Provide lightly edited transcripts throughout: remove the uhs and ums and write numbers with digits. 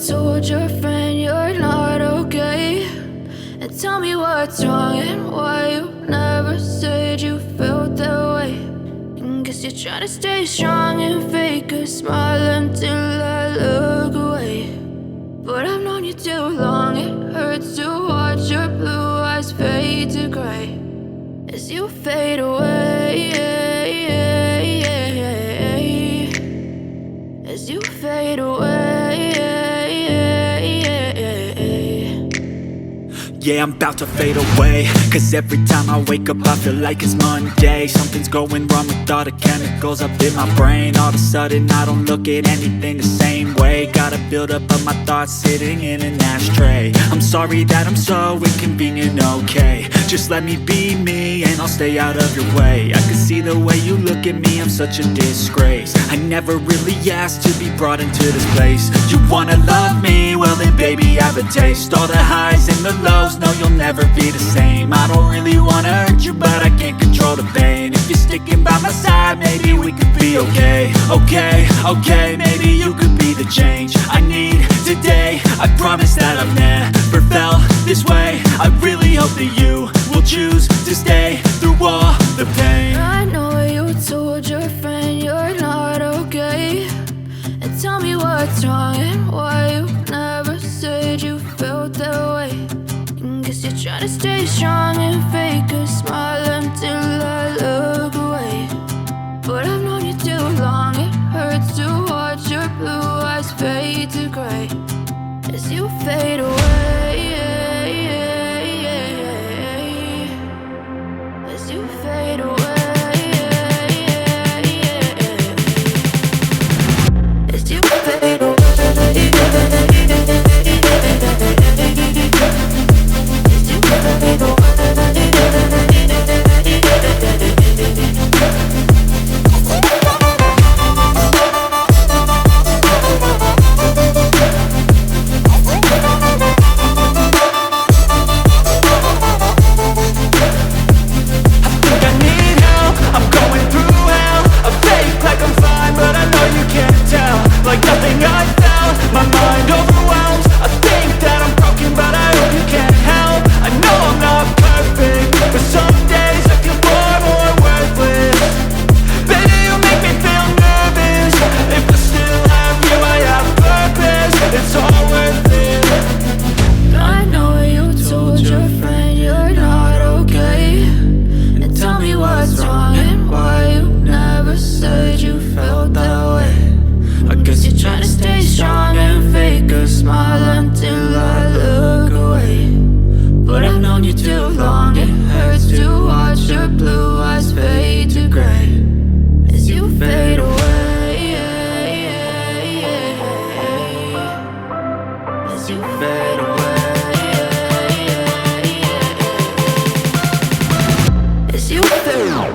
told your friend you're not okay, and tell me what's wrong and why you never said you felt that way. And guess you're trying to stay strong and fake a smile until I look away. But I've known you too long, it hurts to watch your blue eyes fade to gray as you fade away, as you fade away. Yeah, I'm about to fade away, cause every time I wake up I feel like it's Monday. Something's going wrong with all the chemicals up in my brain. All of a sudden I don't look at anything the same way. Gotta build up of my thoughts sitting in an ashtray. I'm sorry that I'm so inconvenient, okay. Just let me be me and I'll stay out of your way. I can see the way you look at me, I'm such a disgrace. I never really asked to be brought into this place. You wanna love me? Well then baby I have a taste. All the highs and the lows, no you'll never be the same. I don't really wanna hurt you but I can't control the pain. If you're sticking by my side maybe we could be okay. Okay, maybe you could be the change I need today. I promise that I've never felt this way. I really hope that you will choose to stay through all the pain. I know you told your friend you're not okay, and tell me what's wrong and why you never said you felt that way. And guess you're trying to stay strong and fake a smile until I look away. But I've known you too long, it hurts to watch your blue eyes fade to gray as you fade away, as you fade away, as you fade away. Like nothing I felt, my mind overwhelmed. I think that I'm broken but I hope you can't help. I know I'm not perfect, but some days I feel far more worthless. Baby, you make me feel nervous. If I still have you, I have purpose. It's all worth it. I know you told your friend you're not okay, and tell me what's wrong and why you never said you felt that way. I guess you're trying to stay strong and fake a smile until I look away. But I've known you too long, it hurts to watch your blue eyes fade to gray as you fade away, as you fade away, as you fade away.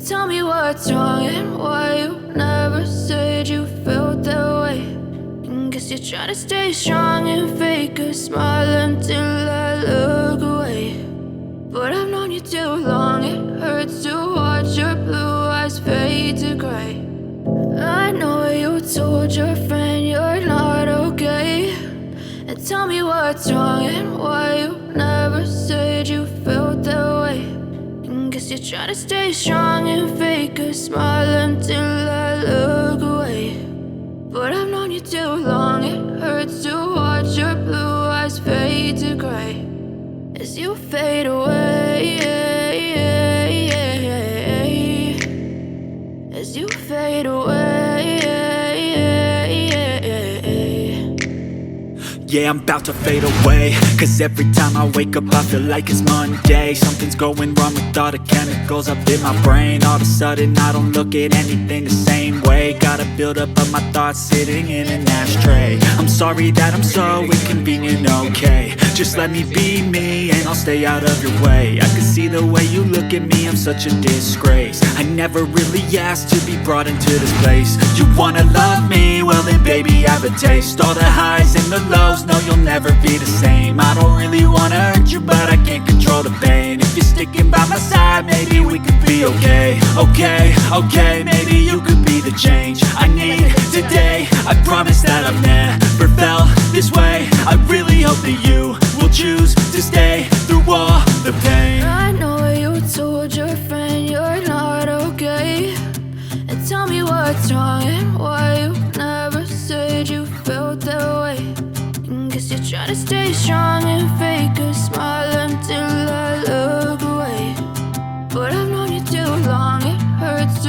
Tell me what's wrong and why you never said you felt that way. And guess you're trying to stay strong and fake a smile until I look away. But I've known you too long, it hurts to watch your blue eyes fade to gray. I know you told your friend you're not okay, and tell me what's wrong and why you never said you felt that way. Guess you're trying to stay strong and fake a smile until I look away. But I've known you too long, it hurts to watch your blue eyes fade to gray as you fade away, as you fade away. Yeah, I'm about to fade away, cause every time I wake up I feel like it's Monday. Something's going wrong with all the chemicals up in my brain. All of a sudden I don't look at anything the same way. Gotta build up of my thoughts sitting in an ashtray. I'm sorry that I'm so inconvenient, okay. Just let me be me and I'll stay out of your way. I can see the way you look at me, I'm such a disgrace. I never really asked to be brought into this place. You wanna love me? Well then baby have a taste. All the highs and the lows, no you'll never be the same. I don't really wanna hurt you but I can't control the pain. If you're sticking by my side maybe we could be okay. Okay, maybe you could be the change I need today. I promise that I've never felt this way. I really hope that you will choose to stay through all the pain. I know you told your friend you're not okay, and tell me what's wrong and why you never said you felt that way. And guess you're trying to stay strong and fake a smile until I look away. But I've known you too long, it hurts